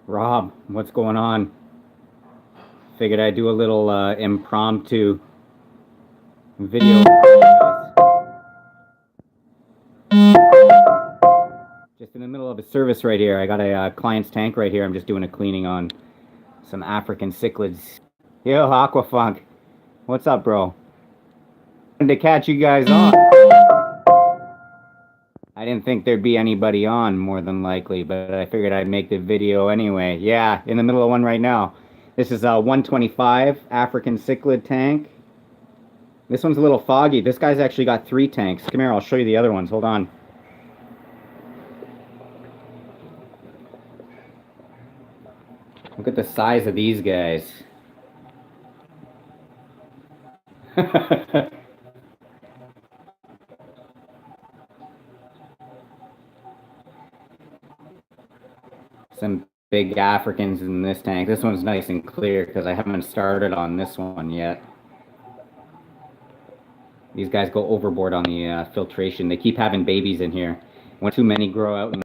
Rob, what's going on? Figured I'd do a little impromptu video for you guys. Just in the middle of a service right here. I got a client's tank right here. I'm just doing a cleaning on some African cichlids. Yo, Aquafunk. What's up, bro? Wanted to catch you guys on. I didn't think there'd be anybody on, more than likely, but I figured I'd make the video anyway. Yeah, in the middle of one right now. This is a 125 African cichlid tank. This one's a little foggy. This guy's actually got 3 tanks. Come here, I'll show you the other ones. Hold on. Look at the size of these guys. Some big Africans in this tank. This one's nice and clear because I haven't started on this one yet. These guys go overboard on the filtration. They keep having babies in here. When too many grow out,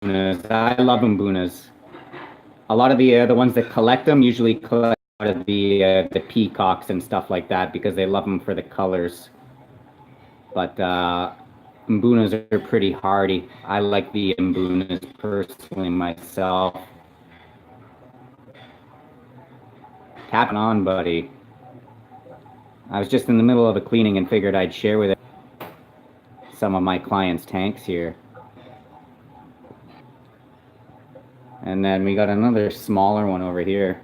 I love mbunas. A lot of the ones that collect them usually collect out of the peacocks and stuff like that because they love them for the colors. But mbunas are pretty hardy. I like the mbunas personally myself. Tapping on, buddy. I was just in the middle of a cleaning and figured I'd share with some of my clients' tanks here. And then we got another smaller one over here.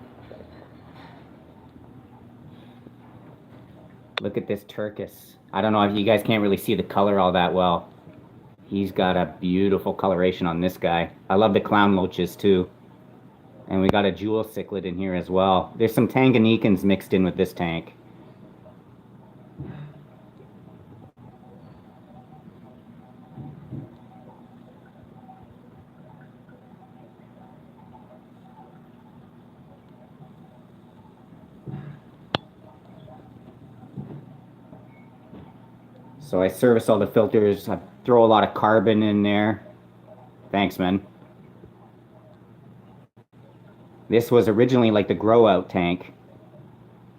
Look at this turkis. I don't know if you guys can't really see the color all that well. He's got a beautiful coloration on this guy. I love the clown loaches too. And we got a jewel cichlid in here as well. There's some Tanganyikans mixed in with this tank. So I service all the filters. I throw a lot of carbon in there. Thanks, man. This was originally like the grow out tank,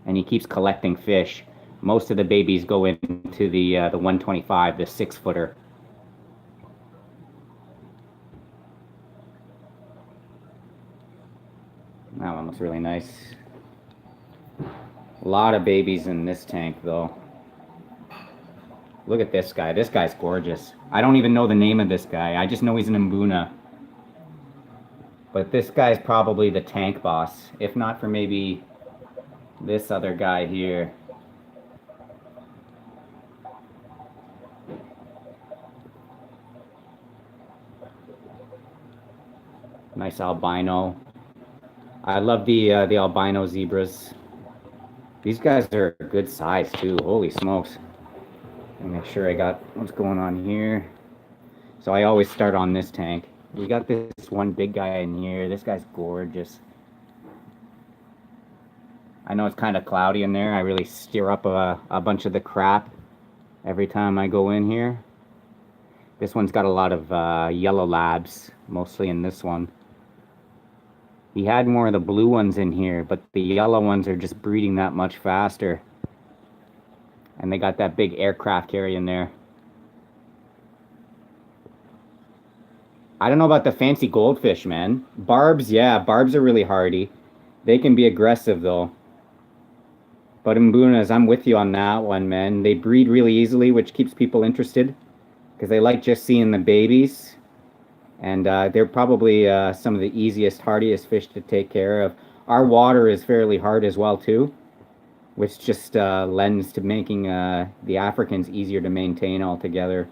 and he keeps collecting fish. Most of the babies go into the 125, the 6-footer. That one looks really nice. A lot of babies in this tank, though. Look at this guy. This guy's gorgeous. I don't even know the name of this guy. I just know he's an mbuna. But this guy's probably the tank boss, if not for maybe this other guy here. Nice albino. I love the albino zebras. These guys are a good size too. Holy smokes. Let me make sure I got what's going on here. So I always start on this tank. We got this one big guy in here. This guy's gorgeous. I know it's kind of cloudy in there. I really stir up a bunch of the crap every time I go in here. This one's got a lot of yellow labs, mostly in this one. He had more of the blue ones in here, but the yellow ones are just breeding that much faster. And they got that big aircraft carrier in there. I don't know about the fancy goldfish, man. Barbs, yeah, barbs are really hardy. They can be aggressive, though. But mbunas, I'm with you on that one, man. They breed really easily, which keeps people interested. Because they like just seeing the babies. And they're probably some of the easiest, hardiest fish to take care of. Our water is fairly hard as well, too. Which just lends to making the Africans easier to maintain altogether.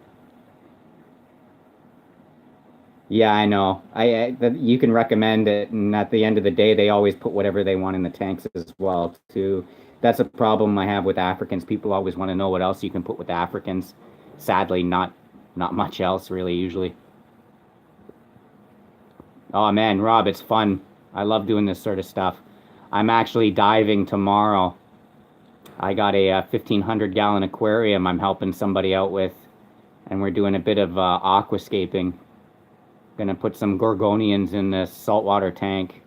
Yeah, I know. You can recommend it, and at the end of the day, they always put whatever they want in the tanks as well, too. That's a problem I have with Africans. People always want to know what else you can put with Africans. Sadly, not much else, really, usually. Oh, man, Rob, it's fun. I love doing this sort of stuff. I'm actually diving tomorrow. I got a 1,500-gallon aquarium I'm helping somebody out with, and we're doing a bit of aquascaping. Gonna put some Gorgonians in this saltwater tank.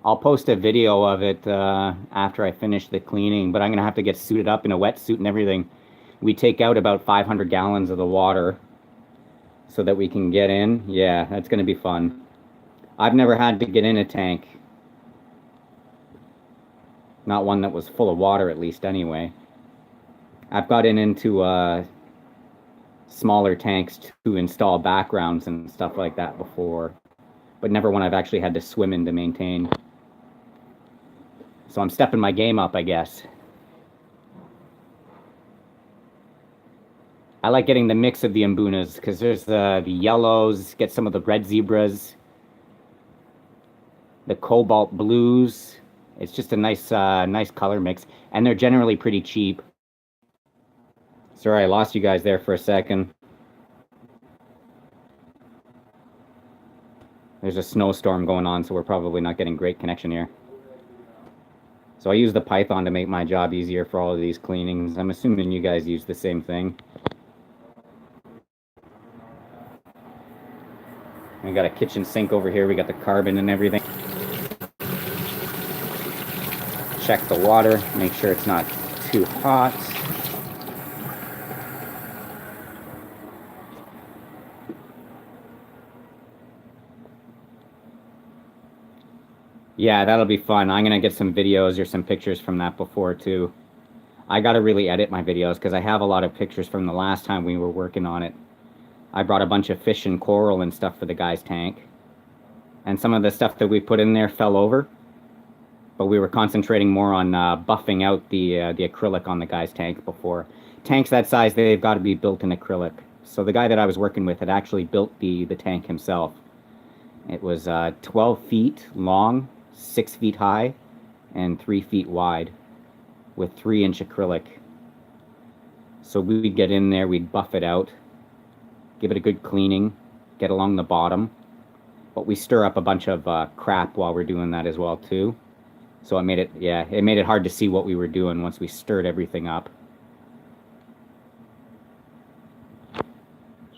I'll post a video of it after I finish the cleaning, but I'm gonna have to get suited up in a wetsuit and everything. We take out about 500 gallons of the water so that we can get in. Yeah, that's gonna be fun. I've never had to get in a tank. Not one that was full of water, at least, anyway. I've gotten into smaller tanks to install backgrounds and stuff like that before, but never one I've actually had to swim in to maintain. So I'm stepping my game up, I guess. I like getting the mix of the Mbunas because there's the yellows, get some of the red zebras, the cobalt blues. It's just a nice color mix, and they're generally pretty cheap. Sorry, I lost you guys there for a second. There's a snowstorm going on, so we're probably not getting great connection here. So I use the Python to make my job easier for all of these cleanings. I'm assuming you guys use the same thing. We got a kitchen sink over here. We got the carbon and everything. Check the water, make sure it's not too hot. Yeah, that'll be fun. I'm gonna get some videos or some pictures from that before too. I gotta really edit my videos because I have a lot of pictures from the last time we were working on it. I brought a bunch of fish and coral and stuff for the guy's tank. And some of the stuff that we put in there fell over. But we were concentrating more on buffing out the acrylic on the guy's tank before. Tanks that size, they've got to be built in acrylic. So the guy that I was working with had actually built the tank himself. It was 12 feet long, 6 feet high, and 3 feet wide with 3-inch acrylic. So we'd get in there, we'd buff it out, give it a good cleaning, get along the bottom. But we stir up a bunch of crap while we're doing that as well too. So it made it hard to see what we were doing once we stirred everything up.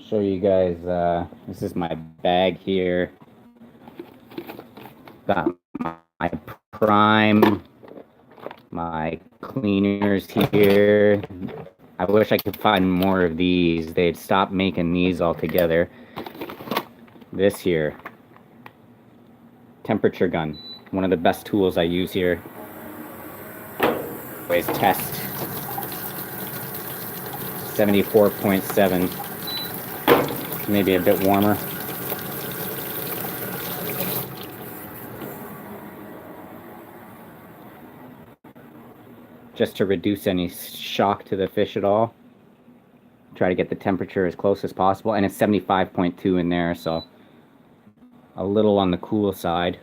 Show you guys, this is my bag here. Got my prime, my cleaners here. I wish I could find more of these. They'd stopped making these altogether. This here, temperature gun. One of the best tools I use here. Always test. 74.7. Maybe a bit warmer. Just to reduce any shock to the fish at all. Try to get the temperature as close as possible. And it's 75.2 in there, so a little on the cool side.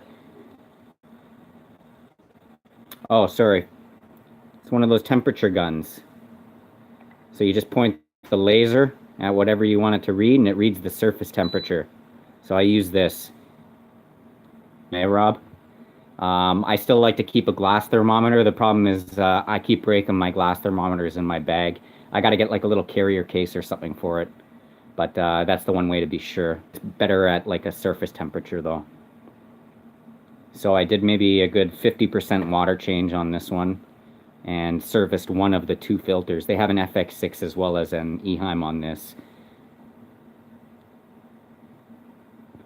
Oh, sorry. It's one of those temperature guns. So you just point the laser at whatever you want it to read, and it reads the surface temperature. So I use this. Hey, Rob? I still like to keep a glass thermometer. The problem is I keep breaking my glass thermometers in my bag. I got to get like a little carrier case or something for it. But that's the one way to be sure. It's better at like a surface temperature, though. So I did maybe a good 50% water change on this one and serviced one of the 2 filters. They have an FX6 as well as an Eheim on this.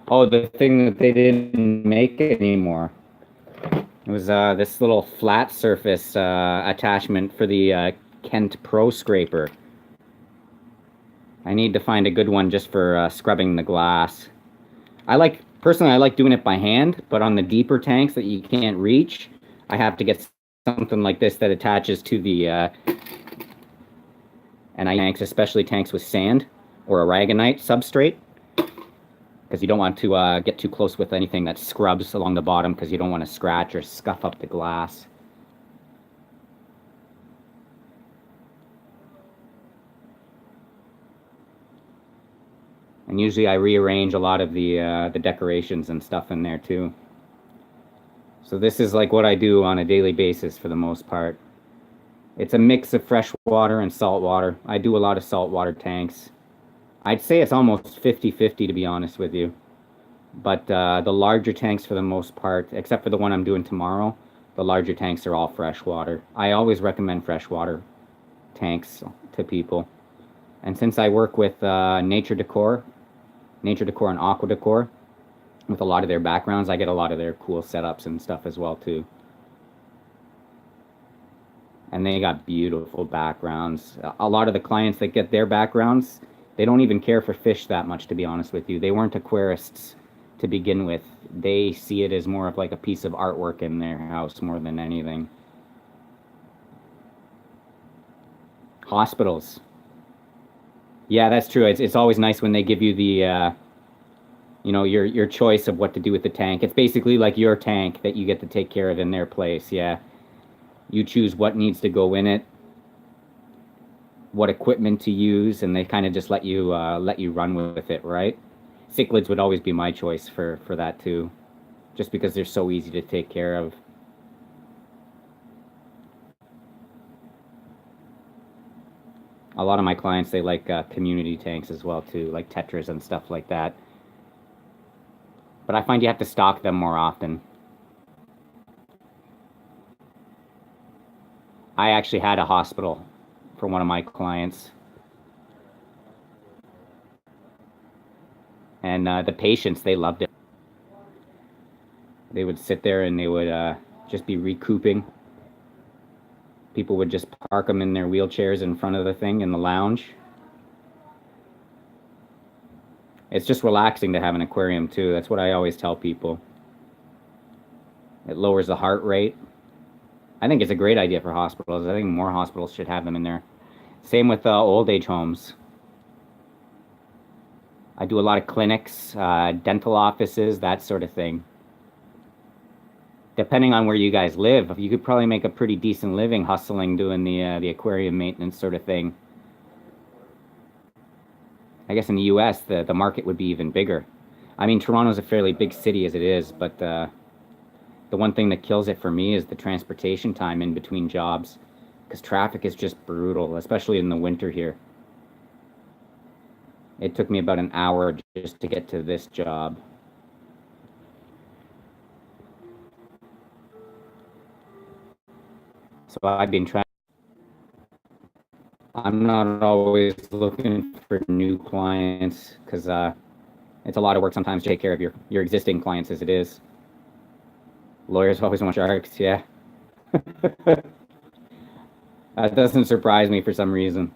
Oh, the thing that they didn't make anymore. It was this little flat surface attachment for the Kent Pro Scraper. I need to find a good one just for scrubbing the glass. Personally, I like doing it by hand, but on the deeper tanks that you can't reach, I have to get something like this that attaches to the tanks, especially tanks with sand or aragonite substrate, because you don't want to get too close with anything that scrubs along the bottom because you don't want to scratch or scuff up the glass. And usually I rearrange a lot of the decorations and stuff in there too. So this is like what I do on a daily basis for the most part. It's a mix of fresh water and salt water. I do a lot of saltwater tanks. I'd say it's almost 50-50 to be honest with you. But the larger tanks for the most part, except for the one I'm doing tomorrow, the larger tanks are all freshwater. I always recommend freshwater tanks to people. And since I work with Nature Decor and Aqua Decor, with a lot of their backgrounds, I get a lot of their cool setups and stuff as well too. And they got beautiful backgrounds. A lot of the clients that get their backgrounds, they don't even care for fish that much, to be honest with you. They weren't aquarists to begin with. They see it as more of like a piece of artwork in their house more than anything. Hospitals. Yeah, that's true. It's always nice when they give you the your choice of what to do with the tank. It's basically like your tank that you get to take care of in their place. Yeah. You choose what needs to go in it, what equipment to use, and they kind of just let you run with it, right? Cichlids would always be my choice for that too, just because they're so easy to take care of. A lot of my clients, they like community tanks as well too, like tetras and stuff like that. But I find you have to stock them more often. I actually had a hospital for one of my clients. And the patients, they loved it. They would sit there and they would just be recouping. People would just park them in their wheelchairs in front of the thing in the lounge. It's just relaxing to have an aquarium too. That's what I always tell people. It lowers the heart rate. I think it's a great idea for hospitals. I think more hospitals should have them in there. Same with old age homes. I do a lot of clinics, dental offices, that sort of thing. Depending on where you guys live, you could probably make a pretty decent living hustling doing the aquarium maintenance sort of thing. I guess in the US, the market would be even bigger. I mean, Toronto's a fairly big city as it is, but the one thing that kills it for me is the transportation time in between jobs, because traffic is just brutal, especially in the winter here. It took me about an hour just to get to this job. So I've been trying. I'm not always looking for new clients because it's a lot of work sometimes to take care of your existing clients as it is. Lawyers always want sharks, yeah. That doesn't surprise me for some reason.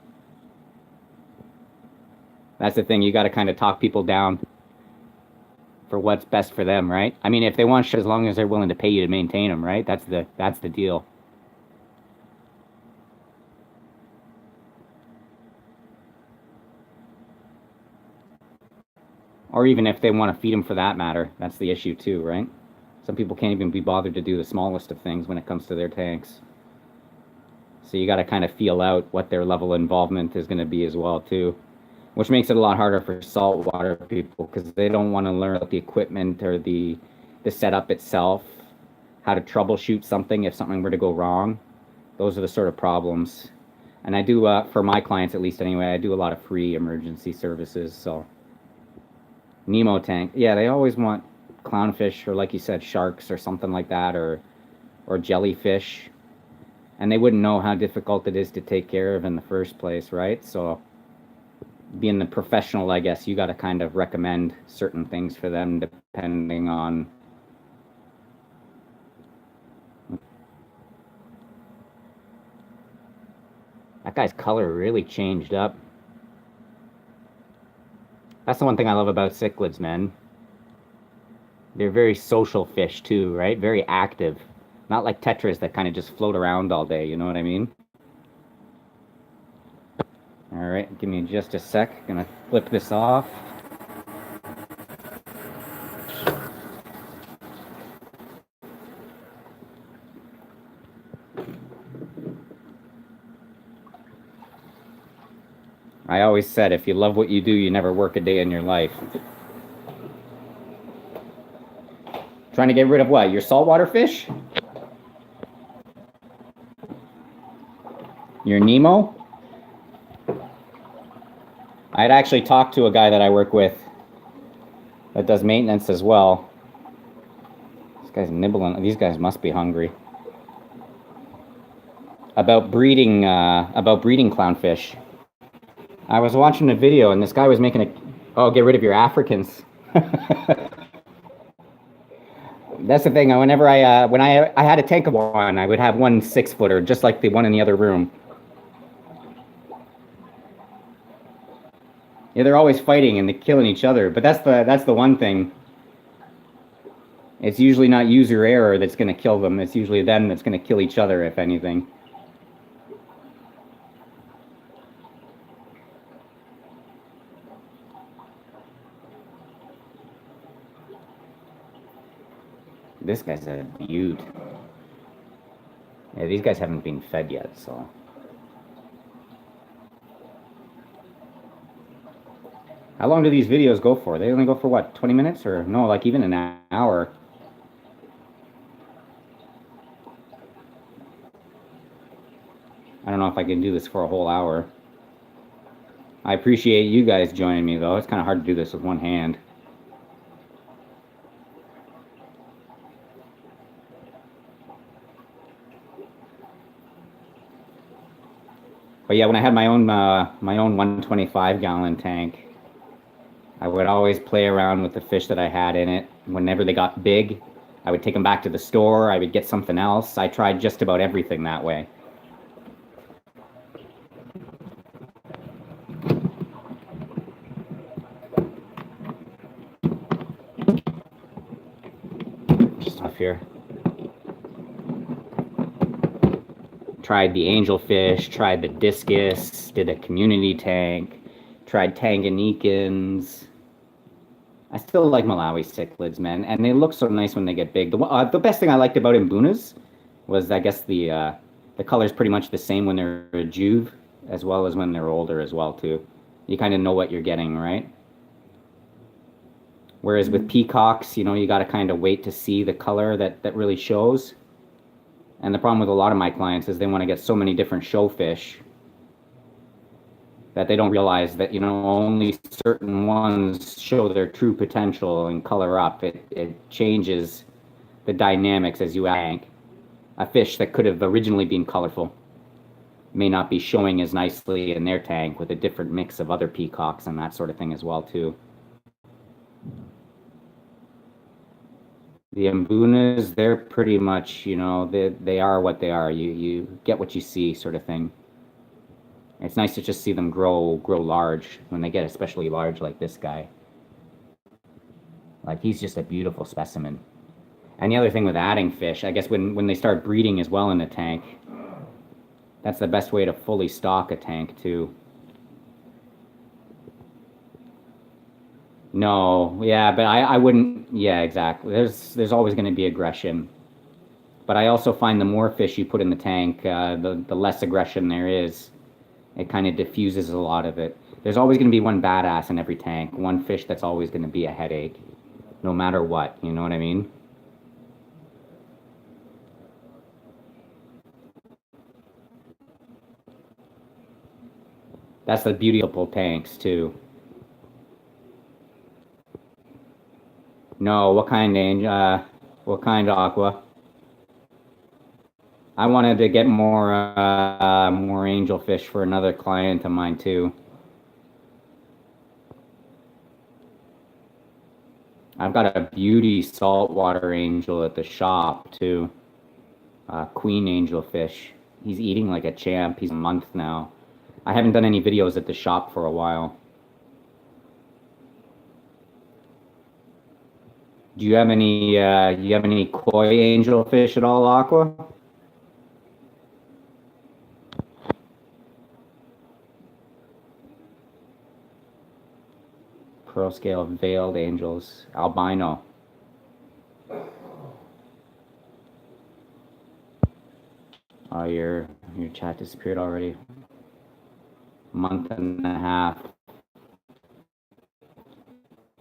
That's the thing, you got to kind of talk people down for what's best for them, right? I mean, if they want as long as they're willing to pay you to maintain them, right? That's the deal. Or even if they want to feed them for that matter, that's the issue too, right? Some people can't even be bothered to do the smallest of things when it comes to their tanks. So you got to kind of feel out what their level of involvement is going to be as well too, which makes it a lot harder for saltwater people because they don't want to learn about the equipment or the setup itself, how to troubleshoot something if something were to go wrong. Those are the sort of problems. And I do, for my clients at least anyway, I do a lot of free emergency services. So Nemo tank, yeah, they always want clownfish or like you said, sharks or something like that, or jellyfish. And they wouldn't know how difficult it is to take care of in the first place, right? So being the professional, I guess, you got to kind of recommend certain things for them depending on. That guy's color really changed up. That's the one thing I love about cichlids, man. They're very social fish too, right? Very active. Not like tetras that kind of just float around all day, you know what I mean? All right, give me just a sec. Gonna flip this off. I always said, if you love what you do, you never work a day in your life. Trying to get rid of what? Your saltwater fish? Your Nemo? I'd actually talked to a guy that I work with that does maintenance as well. This guy's nibbling. These guys must be hungry. About breeding clownfish. I was watching a video and this guy was making a. Oh, get rid of your Africans. That's the thing. Whenever when I had a tank of one, I would have one 6-footer, just like the one in the other room. Yeah, they're always fighting and they're killing each other. But that's the one thing. It's usually not user error that's going to kill them. It's usually them that's going to kill each other, if anything. This guy's a beaut. Yeah, these guys haven't been fed yet, so. How long do these videos go for? They only go for what, 20 minutes? Or no, like even an hour. I don't know if I can do this for a whole hour. I appreciate you guys joining me, though. It's kind of hard to do this with one hand. But yeah, when I had my own 125-gallon tank, I would always play around with the fish that I had in it. Whenever they got big, I would take them back to the store. I would get something else. I tried just about everything that way. Stuff here. Tried the angelfish, tried the discus, did a community tank, tried Tanganyikans. I still like Malawi cichlids, man, and they look so nice when they get big. The best thing I liked about Mbunas was, I guess, the color's pretty much the same when they're a juve as well as when they're older as well, too. You kind of know what you're getting, right? Whereas with peacocks, you know, you got to kind of wait to see the color that really shows. And the problem with a lot of my clients is they want to get so many different show fish that they don't realize that, you know, only certain ones show their true potential and color up. It changes the dynamics as you tank. A fish that could have originally been colorful may not be showing as nicely in their tank with a different mix of other peacocks and that sort of thing as well, too. The Mbunas, they're pretty much, you know, they are what they are. You get what you see, sort of thing. It's nice to just see them grow large when they get especially large like this guy. Like, he's just a beautiful specimen. And the other thing with adding fish, I guess when they start breeding as well in the tank, that's the best way to fully stock a tank, too. No, yeah, but I wouldn't, yeah, exactly. There's always going to be aggression. But I also find the more fish you put in the tank, the less aggression there is. It kind of diffuses a lot of it. There's always going to be one badass in every tank, one fish that's always going to be a headache, no matter what, you know what I mean? That's the beauty of full tanks, too. No, what kind, what kind of aqua? I wanted to get more angelfish for another client of mine, too. I've got a beauty saltwater angel at the shop, too. Queen angelfish. He's eating like a champ. He's a month now. I haven't done any videos at the shop for a while. Do you have any koi angelfish at all, Aqua? Pearl scale veiled angels, albino. Oh, your chat disappeared already. Month and a half.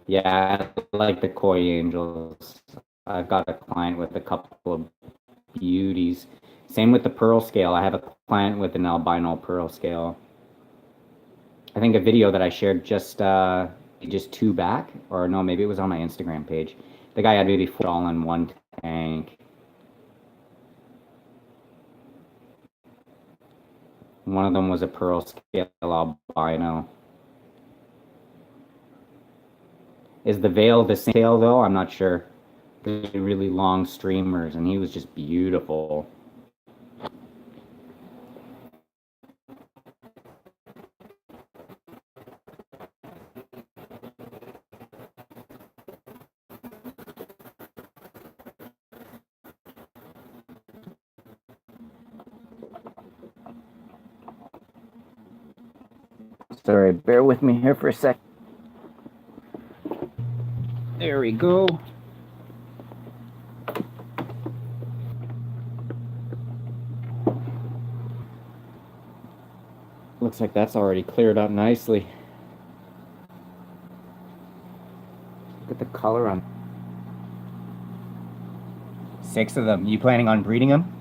Yeah, I like the koi angels. I've got a client with a couple of beauties. Same with the pearl scale. I have a client with an albino pearl scale. I think a video that I shared just two back, or no, maybe it was on my Instagram page. The guy had maybe four all in one tank. One of them was a pearl scale albino. Is the veil the same tail though? I'm not sure. Really long streamers, and he was just beautiful. Sorry, bear with me here for a sec. There we go. Looks like that's already cleared up nicely. Look at the color on 6 of them. You planning on breeding them?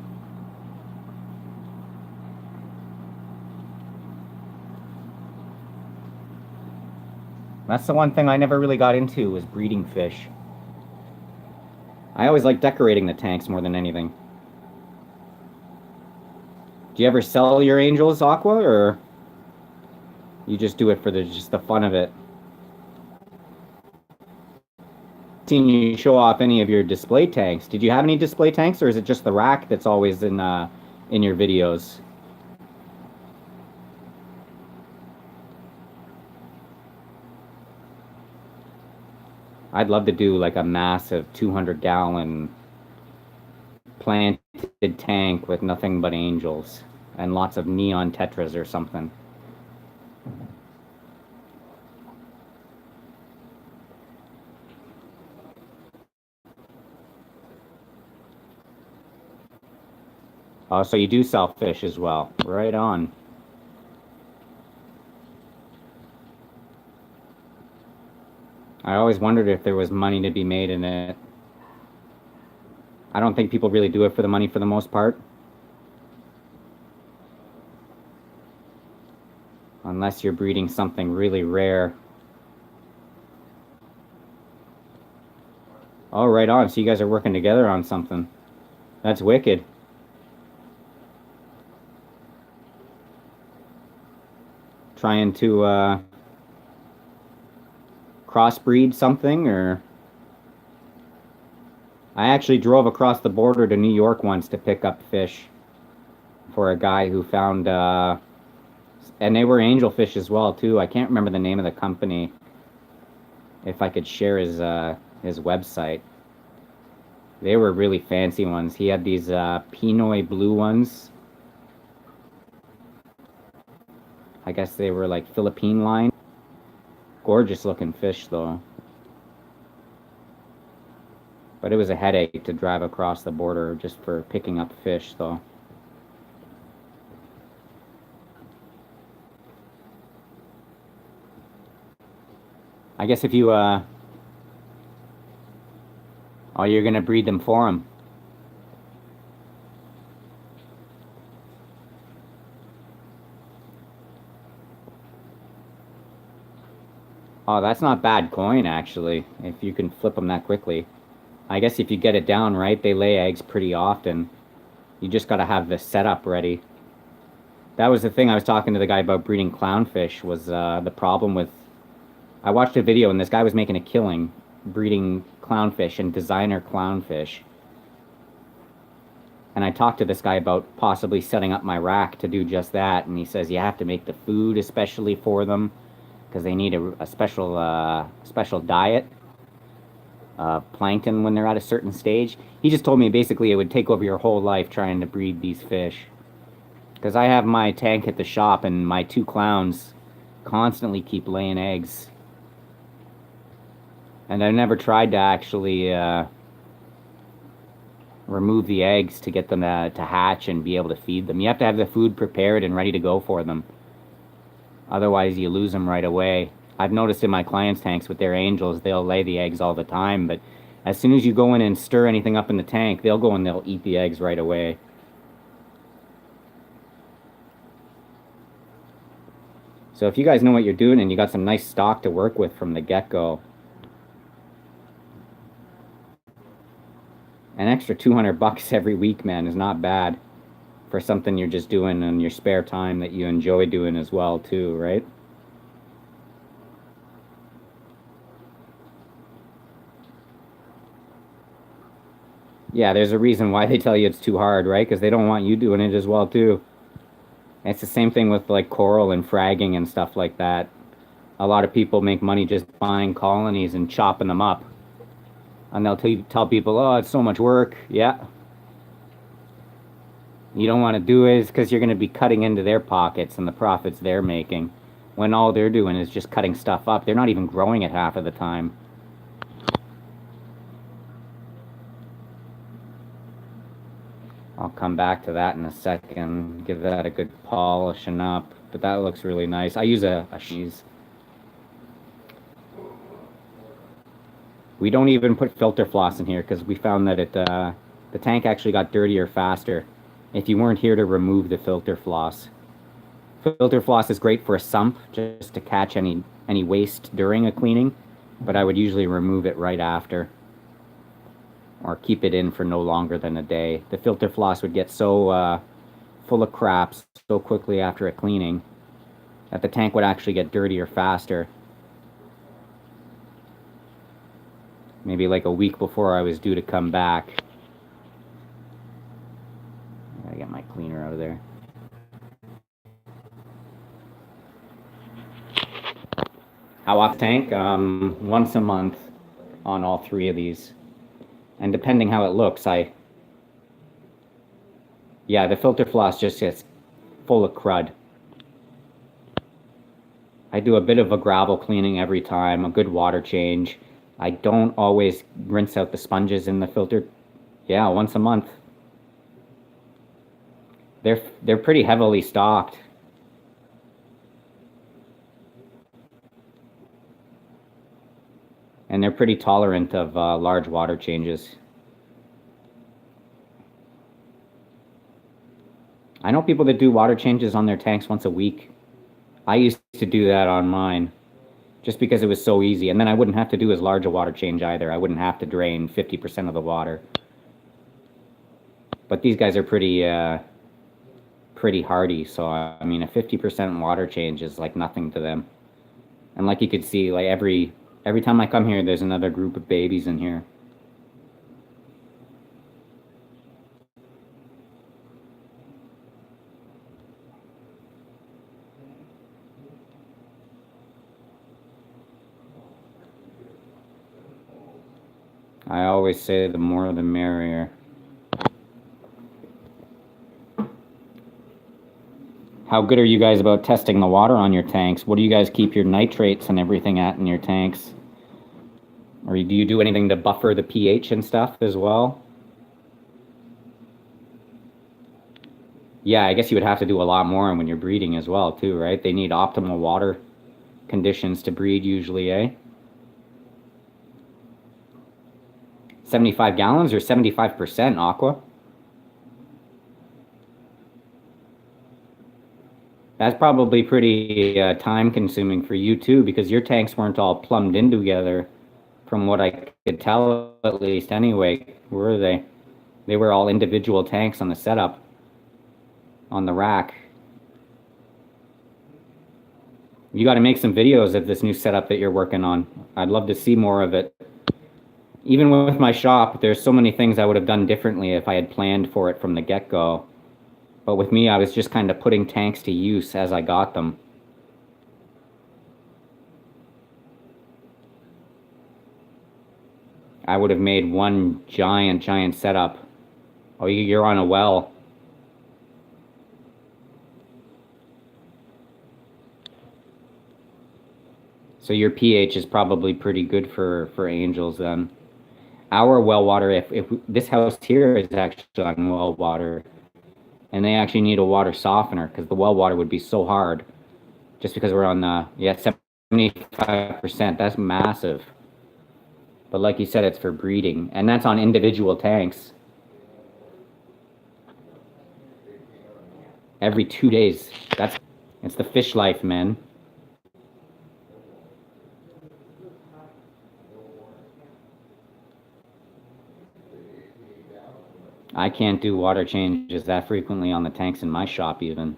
That's the one thing I never really got into, was breeding fish. I always like decorating the tanks more than anything. Do you ever sell your angels, Aqua, or you just do it for just the fun of it? Seen you show off any of your display tanks. Did you have any display tanks, or is it just the rack that's always in your videos? I'd love to do like a massive 200-gallon planted tank with nothing but angels and lots of neon tetras or something. Oh, so you do sell fish as well. Right on. I always wondered if there was money to be made in it. I don't think people really do it for the money for the most part. Unless you're breeding something really rare. Oh, right on. So you guys are working together on something. That's wicked. Trying to crossbreed something, or... I actually drove across the border to New York once to pick up fish for a guy who found, and they were angelfish as well too. I can't remember the name of the company. If I could share his website. They were really fancy ones. He had these Pinoy blue ones. I guess they were like Philippine line. Gorgeous looking fish though. But it was a headache to drive across the border just for picking up fish though. I guess if you oh, you're gonna breed them for him. Oh, that's not bad coin, actually, if you can flip them that quickly. I guess if you get it down right, they lay eggs pretty often. You just gotta have the setup ready. That was the thing I was talking to the guy about breeding clownfish, was the problem with... I watched a video and this guy was making a killing breeding clownfish and designer clownfish. And I talked to this guy about possibly setting up my rack to do just that, and he says you have to make the food especially for them, because they need a special diet, plankton when they're at a certain stage. He just told me basically it would take over your whole life trying to breed these fish. Because I have my tank at the shop and my 2 clowns constantly keep laying eggs. And I've never tried to actually remove the eggs to get them to hatch and be able to feed them. You have to have the food prepared and ready to go for them. Otherwise, you lose them right away. I've noticed in my clients' tanks with their angels, they'll lay the eggs all the time, but as soon as you go in and stir anything up in the tank, they'll go and they'll eat the eggs right away. So if you guys know what you're doing and you got some nice stock to work with from the get-go, an extra 200 bucks every week, man, is not bad for something you're just doing in your spare time that you enjoy doing as well, too, right? Yeah, there's a reason why they tell you it's too hard, right? Because they don't want you doing it as well, too. And it's the same thing with like coral and fragging and stuff like that. A lot of people make money just buying colonies and chopping them up. And they'll tell people, oh, it's so much work. Yeah. You don't want to do it because you're going to be cutting into their pockets and the profits they're making when all they're doing is just cutting stuff up. They're not even growing it half of the time. I'll come back to that in a second. Give that a good polishing up. But that looks really nice. I use a cheese. We don't even put filter floss in here because we found that the tank actually got dirtier faster if you weren't here to remove the filter floss. Filter floss is great for a sump, just to catch any waste during a cleaning, but I would usually remove it right after or keep it in for no longer than a day. The filter floss would get so full of crap so quickly after a cleaning that the tank would actually get dirtier faster. Maybe like a week before I was due to come back. I gotta get my cleaner out of there. How often tank? Once a month on all three of these. And depending how it looks, yeah, the filter floss just gets full of crud. I do a bit of a gravel cleaning every time, a good water change. I don't always rinse out the sponges in the filter. Yeah, once a month. They're pretty heavily stocked. And they're pretty tolerant of large water changes. I know people that do water changes on their tanks once a week. I used to do that on mine just because it was so easy. And then I wouldn't have to do as large a water change either. I wouldn't have to drain 50% of the water. But these guys are pretty hardy. So, I mean, a 50% water change is like nothing to them. And like you could see, like every time I come here, there's another group of babies in here. I always say the more the merrier. How good are you guys about testing the water on your tanks? What do you guys keep your nitrates and everything at in your tanks? Or do you do anything to buffer the pH and stuff as well? Yeah, I guess you would have to do a lot more when you're breeding as well, too, right? They need optimal water conditions to breed usually, eh? 75 gallons or 75% aqua? That's probably pretty time consuming for you too, because your tanks weren't all plumbed in together, from what I could tell at least anyway, were they? They were all individual tanks on the setup, on the rack. You got to make some videos of this new setup that you're working on. I'd love to see more of it. Even with my shop, there's so many things I would have done differently if I had planned for it from the get-go. But with me, I was just kind of putting tanks to use as I got them. I would have made one giant setup. Oh, you're on a well. So your pH is probably pretty good for angels then. Our well water, if this house here is actually on well water, and they actually need a water softener because the well water would be so hard just because we're on the, yeah, 75%. That's massive. But like you said, it's for breeding, and that's on individual tanks. Every 2 days. It's the fish life, man. I can't do water changes that frequently on the tanks in my shop even.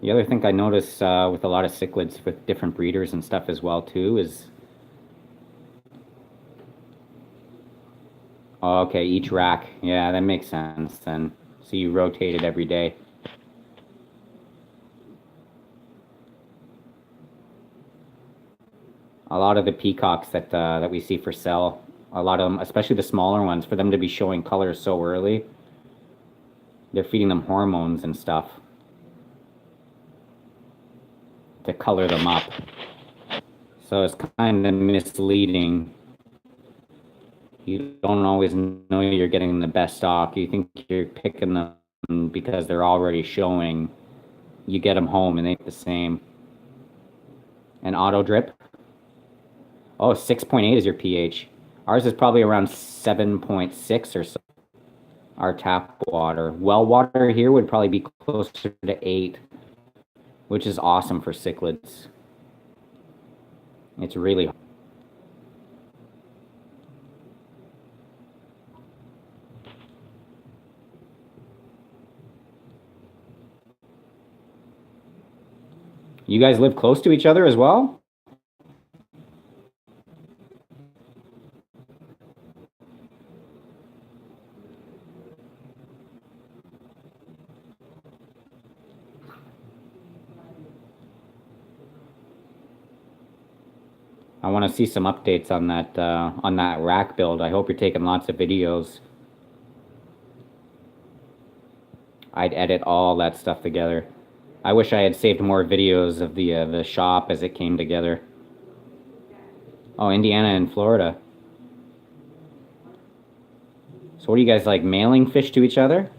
The other thing I notice with a lot of cichlids with different breeders and stuff as well too is, oh, okay, each rack. Yeah, that makes sense then. So you rotate it every day. A lot of the peacocks that we see for sale, a lot of them, especially the smaller ones, for them to be showing colors so early, they're feeding them hormones and stuff to color them up. So it's kind of misleading. You don't always know you're getting the best stock. You think you're picking them because they're already showing. You get them home and they ain't the same. And auto drip. Oh, 6.8 is your pH. Ours is probably around 7.6 or so. Our tap water. Well water here would probably be closer to 8, which is awesome for cichlids. It's really hard. You guys live close to each other as well? I want to see some updates on that rack build. I hope you're taking lots of videos. I'd edit all that stuff together. I wish I had saved more videos of the shop as it came together. Oh, Indiana and Florida. So what are you guys like, mailing fish to each other?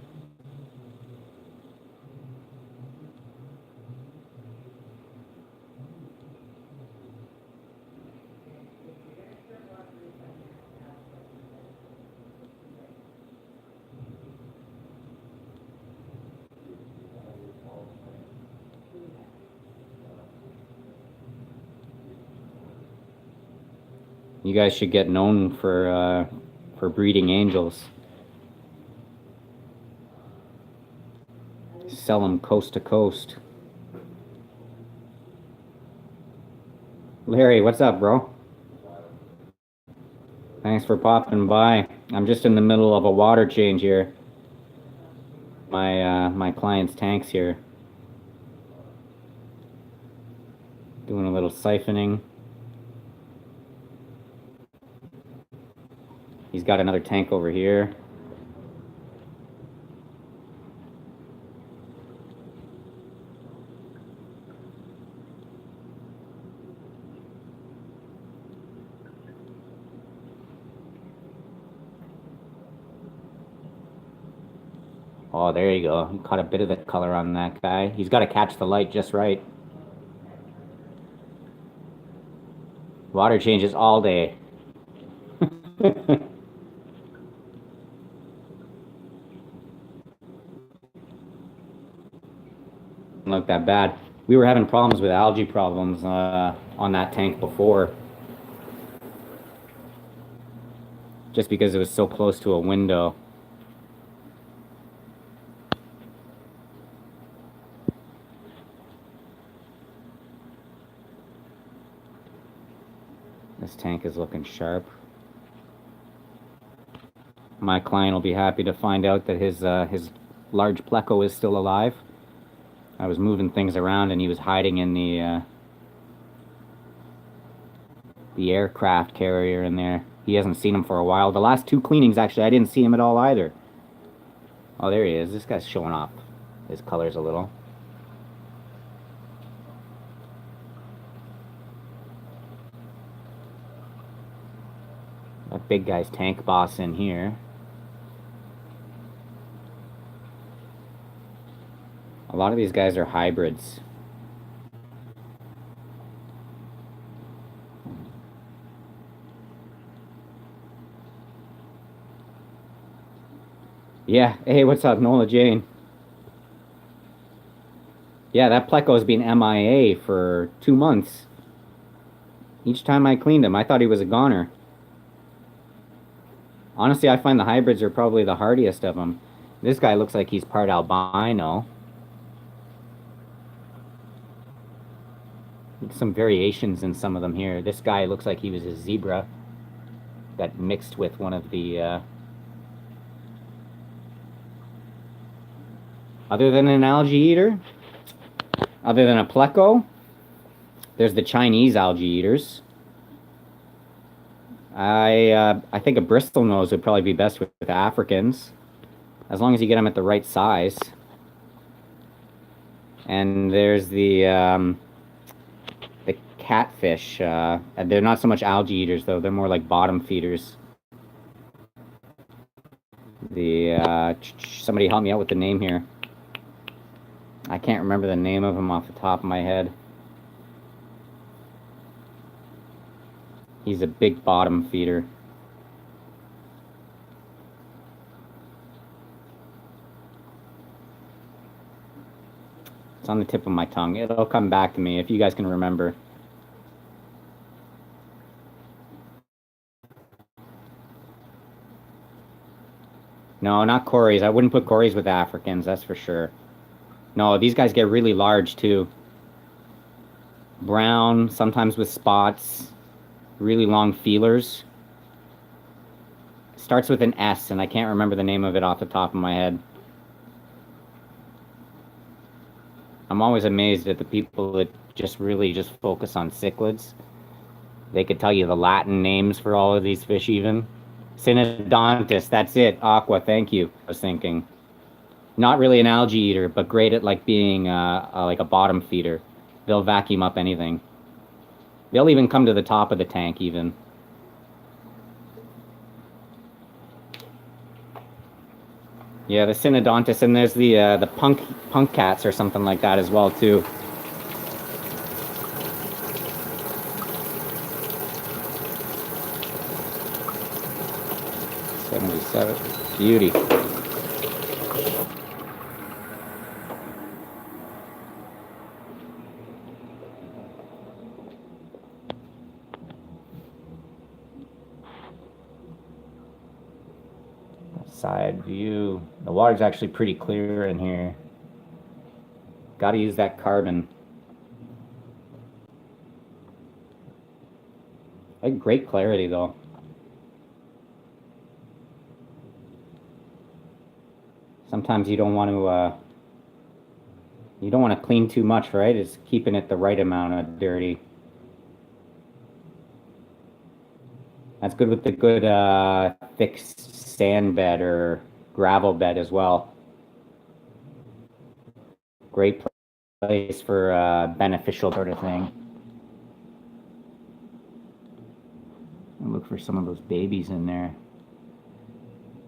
You guys should get known for breeding angels. Sell them coast to coast. Larry, what's up, bro? Thanks for popping by. I'm just in the middle of a water change here. My client's tanks here. Doing a little siphoning. He's got another tank over here. Oh, there you go. You caught a bit of the color on that guy. He's got to catch the light just right. Water changes all day. Look that bad. We were having problems with algae problems on that tank before. Just because it was so close to a window. This tank is looking sharp. My client will be happy to find out that his large pleco is still alive. I was moving things around and he was hiding in the aircraft carrier in there. He hasn't seen him for a while. The last 2 cleanings, actually, I didn't see him at all either. Oh, there he is. This guy's showing off his colors a little. That big guy's tank boss in here. A lot of these guys are hybrids. Yeah. Hey, what's up, Nola Jane? Yeah, that Pleco's been MIA for 2 months. Each time I cleaned him, I thought he was a goner. Honestly, I find the hybrids are probably the hardiest of them. This guy looks like he's part albino. Some variations in some of them here. This guy looks like he was a zebra that mixed with one of the. Other than an algae eater, other than a pleco, there's the Chinese algae eaters. I think a Bristol nose would probably be best with Africans, as long as you get them at the right size. And there's the catfish. They're not so much algae eaters though; they're more like bottom feeders. Somebody help me out with the name here. I can't remember the name of them off the top of my head. He's a big bottom feeder. It's on the tip of my tongue. It'll come back to me if you guys can remember. No, not Corys. I wouldn't put Corys with Africans, that's for sure. No, these guys get really large too. Brown, sometimes with spots, really long feelers. Starts with an S, and I can't remember the name of it off the top of my head. I'm always amazed at the people that just really just focus on cichlids. They could tell you the Latin names for all of these fish even. Synodontis, that's it. Aqua, thank you. I was thinking. Not really an algae eater, but great at like being like a bottom feeder. They'll vacuum up anything. They'll even come to the top of the tank even. Yeah, the Synodontis, and there's the punk cats or something like that as well too. Beauty. Side view. The water's actually pretty clear in here. Got to use that carbon. Like great clarity though. Sometimes you don't want to clean too much, right? It's keeping it the right amount of dirty. That's good with the good thick sand bed or gravel bed as well. Great place for beneficial sort of thing. I'll look for some of those babies in there.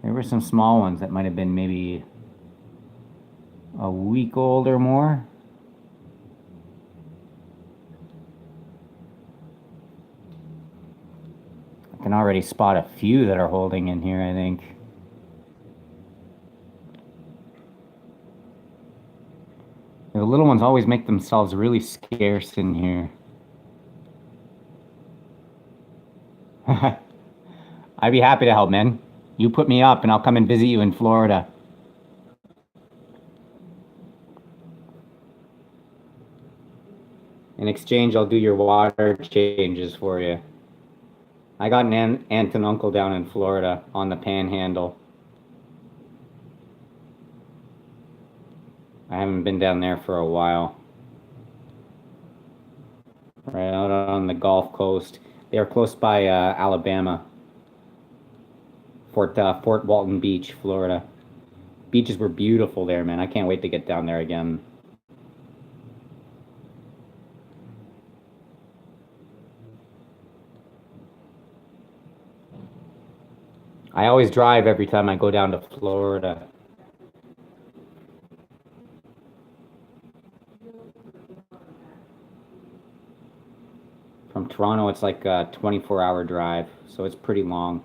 There were some small ones that might have been maybe a week old or more. I can already spot a few that are holding in here, I think. The little ones always make themselves really scarce in here. I'd be happy to help, man. You put me up and I'll come and visit you in Florida. In exchange, I'll do your water changes for you. I got an aunt and uncle down in Florida on the Panhandle. I haven't been down there for a while. Right out on the Gulf Coast. They are close by Alabama. Fort Walton Beach, Florida. Beaches were beautiful there, man. I can't wait to get down there again. I always drive every time I go down to Florida. From Toronto, it's like a 24-hour drive, so it's pretty long.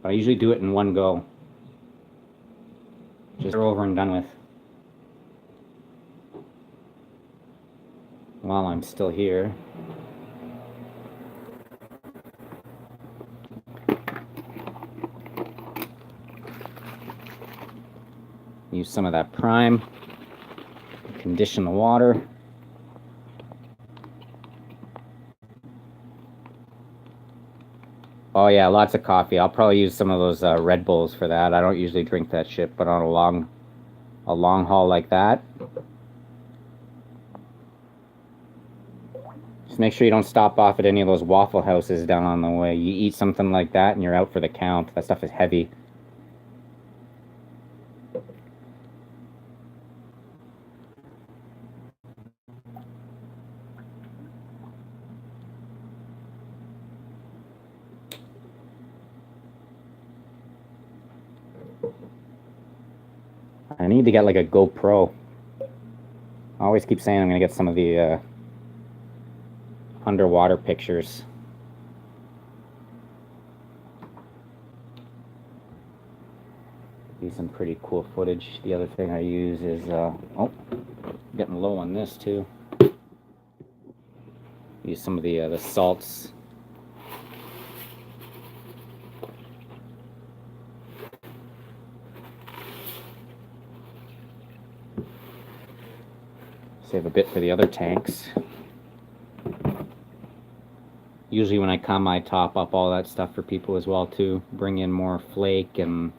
But I usually do it in one go. Just over and done with. While I'm still here. Use some of that prime. Condition the water. Oh yeah, lots of coffee. I'll probably use some of those Red Bulls for that. I don't usually drink that shit, but on a long haul like that, just make sure you don't stop off at any of those Waffle Houses down on the way. You eat something like that and you're out for the count. That stuff is heavy. I need to get like a GoPro. I always keep saying I'm going to get some of the underwater pictures. Be some pretty cool footage. The other thing I use is, oh, getting low on this too. Use some of the salts. Save a bit for the other tanks. Usually when I come, I top up all that stuff for people as well too. Bring in more flake and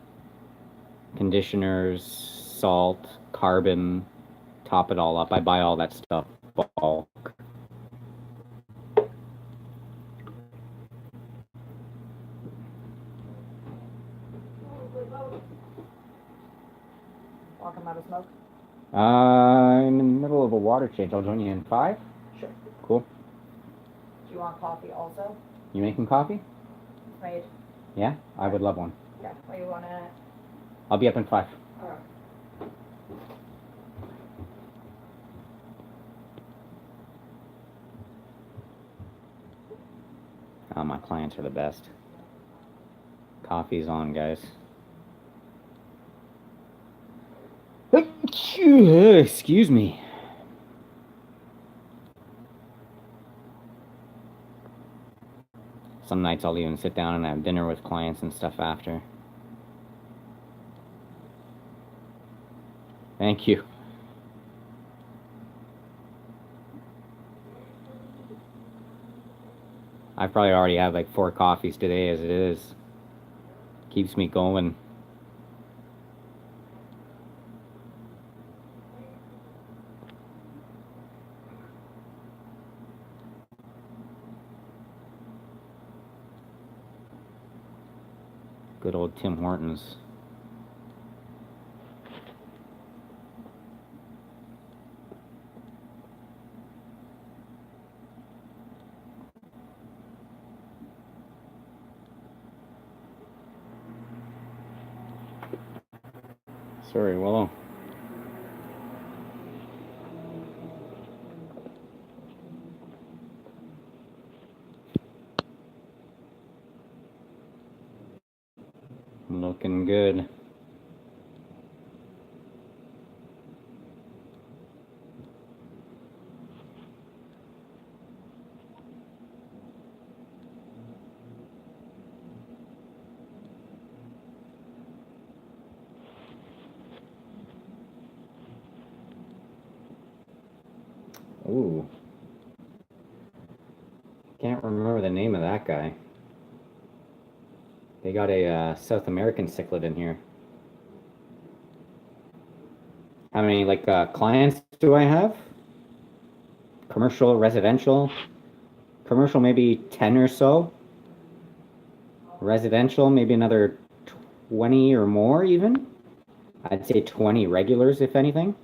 conditioners, salt, carbon, top it all up. I buy all that stuff bulk. Walking out of smoke? I'm in the middle of a water change. I'll join you in 5. Sure. Cool. Do you want coffee also? You making coffee? It's made. Yeah, I would love one. Yeah. What do you want in it? I'll be up in 5. Alright. Oh, my clients are the best. Coffee's on, guys. Excuse me. Some nights I'll even sit down and have dinner with clients and stuff after. Thank you. I probably already have like 4 coffees today as it is. Keeps me going. Good old Tim Hortons. Sorry, Willow. Looking good. Ooh. Can't remember the name of that guy. They got a South American cichlid in here. How many clients do I have? Commercial, residential. Commercial maybe 10 or so. Residential maybe another 20 or more even. I'd say 20 regulars if anything.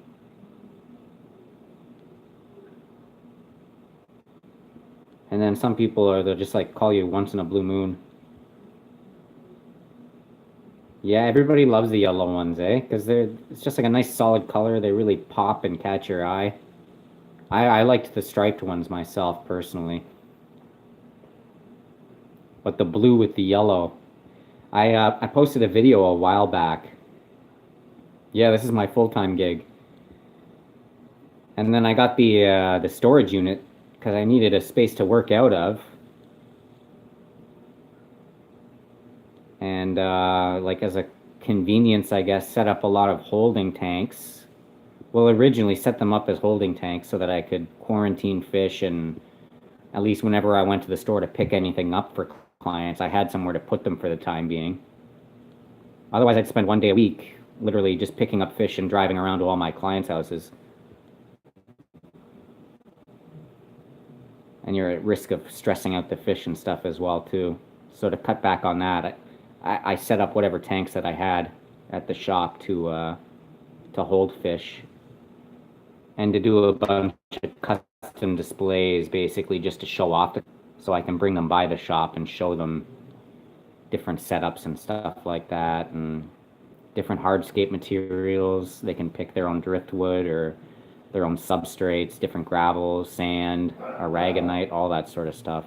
And then some people they'll just like call you once in a blue moon. Yeah, everybody loves the yellow ones, eh? Because it's just like a nice solid color. They really pop and catch your eye. I liked the striped ones myself, personally. But the blue with the yellow. I posted a video a while back. Yeah, this is my full-time gig. And then I got the storage unit because I needed a space to work out of. And like as a convenience, I guess, set up a lot of holding tanks. Well, originally set them up as holding tanks so that I could quarantine fish, and at least whenever I went to the store to pick anything up for clients, I had somewhere to put them for the time being. Otherwise, I'd spend one day a week literally just picking up fish and driving around to all my clients' houses. And you're at risk of stressing out the fish and stuff as well too. So to cut back on that, I set up whatever tanks that I had at the shop to hold fish and to do a bunch of custom displays, basically just to show off, so I can bring them by the shop and show them different setups and stuff like that, and different hardscape materials. They can pick their own driftwood or their own substrates, different gravels, sand, aragonite, all that sort of stuff.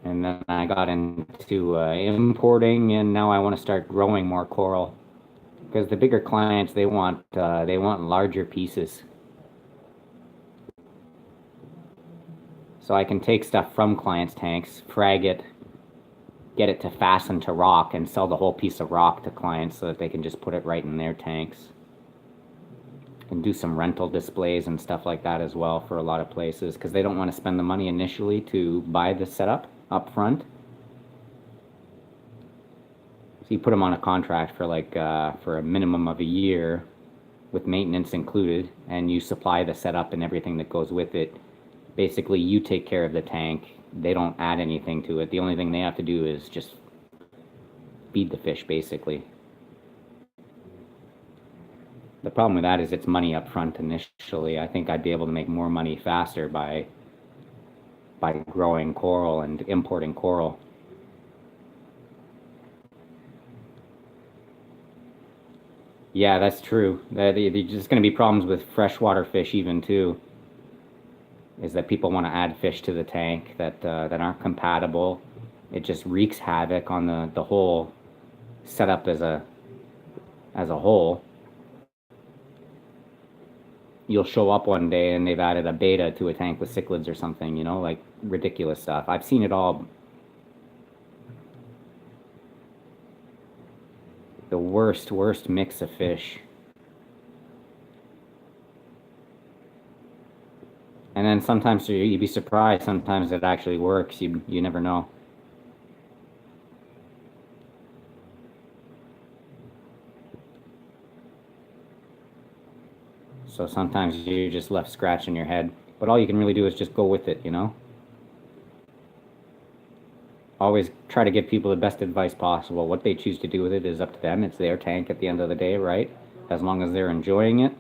And then I got into importing, and now I want to start growing more coral because the bigger clients, they want larger pieces. So I can take stuff from clients' tanks, frag it, get it to fasten to rock, and sell the whole piece of rock to clients so that they can just put it right in their tanks. And do some rental displays and stuff like that as well for a lot of places because they don't want to spend the money initially to buy the setup up front. So you put them on a contract for for a minimum of a year with maintenance included, and you supply the setup and everything that goes with it. Basically, you take care of the tank. They don't add anything to it. The only thing they have to do is just feed the fish, basically. The problem with that is it's money up front initially. I think I'd be able to make more money faster by growing coral and importing coral. Yeah, that's true. There's going to be problems with freshwater fish even too. Is that people want to add fish to the tank that aren't compatible. It just wreaks havoc on the whole setup as a whole. You'll show up one day and they've added a beta to a tank with cichlids or something, you know, like ridiculous stuff. I've seen it all. The worst mix of fish. And then sometimes you'd be surprised. Sometimes it actually works. You never know. So sometimes you're just left scratching your head. But all you can really do is just go with it, you know? Always try to give people the best advice possible. What they choose to do with it is up to them. It's their tank at the end of the day, right? As long as they're enjoying it.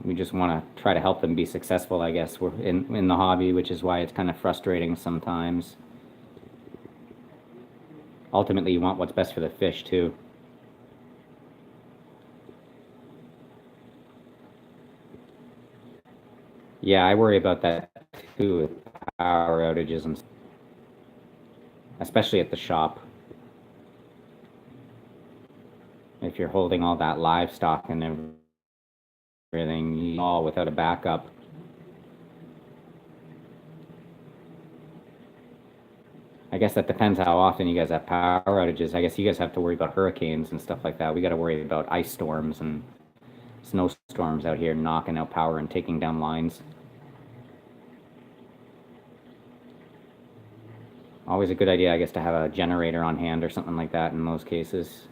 We just want to try to help them be successful, I guess. We're in the hobby, which is why it's kind of frustrating sometimes. Ultimately, you want what's best for the fish, too. Yeah, I worry about that, too, with power outages, and especially at the shop. If you're holding all that livestock and everything, all without a backup. I guess that depends how often you guys have power outages. I guess you guys have to worry about hurricanes and stuff like that. We got to worry about ice storms and snowstorms out here knocking out power and taking down lines. Always a good idea, I guess, to have a generator on hand or something like that in most cases.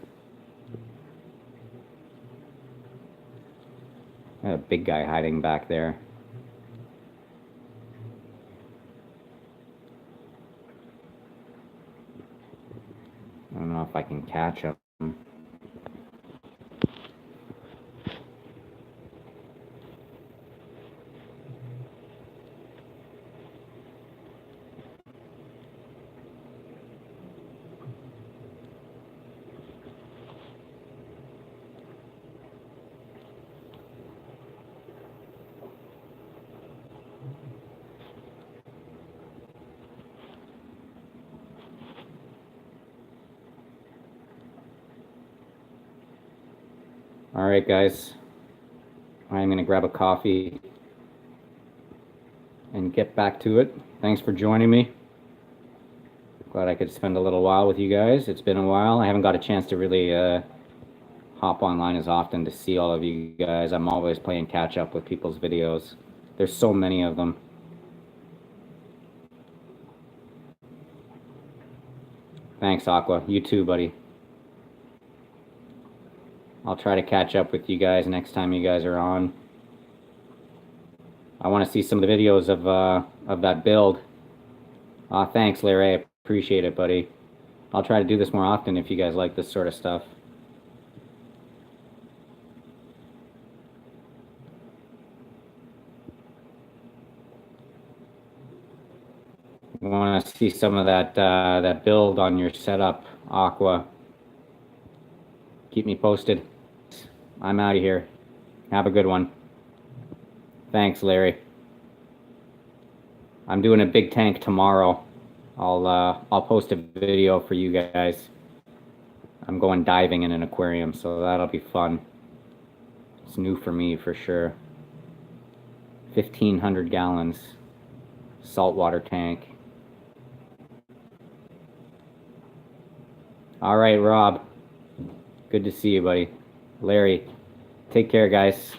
Got a big guy hiding back there. I don't know if I can catch him. All right, guys. I'm gonna grab a coffee and get back to it. Thanks for joining me. Glad I could spend a little while with you guys. It's been a while. I haven't got a chance to really hop online as often to see all of you guys. I'm always playing catch up with people's videos. There's so many of them. Thanks, Aqua. You too, buddy. I'll try to catch up with you guys next time you guys are on. I want to see some of the videos of that build. Thanks, Larry. I appreciate it, buddy. I'll try to do this more often if you guys like this sort of stuff. I want to see some of that build on your setup, Aqua. Keep me posted. I'm out of here. Have a good one. Thanks, Larry. I'm doing a big tank tomorrow. I'll post a video for you guys. I'm going diving in an aquarium, so that'll be fun. It's new for me for sure. 1,500 gallons saltwater tank. All right, Rob. Good to see you, buddy. Larry, take care, guys.